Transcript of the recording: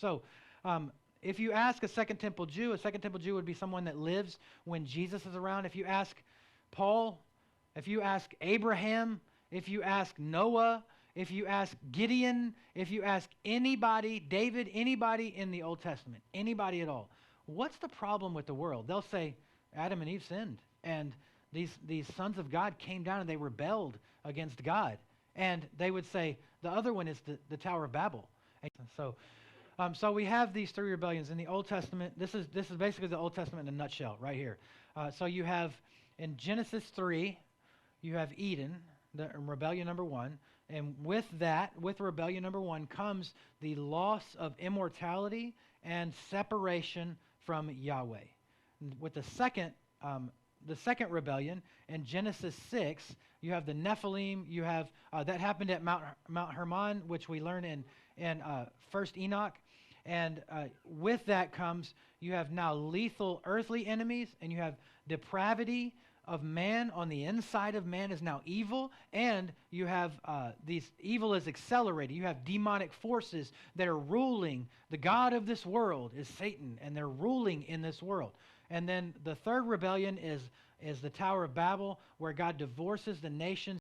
So, if you ask a Second Temple Jew, a Second Temple Jew would be someone that lives when Jesus is around. If you ask Paul, if you ask Abraham, if you ask Noah, if you ask Gideon, if you ask anybody, David, anybody in the Old Testament, anybody at all, what's the problem with the world? They'll say, Adam and Eve sinned, and these sons of God came down and they rebelled against God. And they would say, the other one is the Tower of Babel. And so we have these three rebellions in the Old Testament. This is basically the Old Testament in a nutshell right here. So you have in Genesis 3, you have Eden, the rebellion number 1. And with rebellion number 1 comes the loss of immortality and separation from Yahweh. With the second rebellion in Genesis 6, you have the Nephilim. You have that happened at Mount Hermon, which we learn in First Enoch. And with that comes, you have now lethal earthly enemies, and you have depravity of man on the inside of man is now evil, and you have these evil is accelerated. You have demonic forces that are ruling. The god of this world is Satan, and they're ruling in this world. And then the third rebellion is the Tower of Babel, where God divorces the nations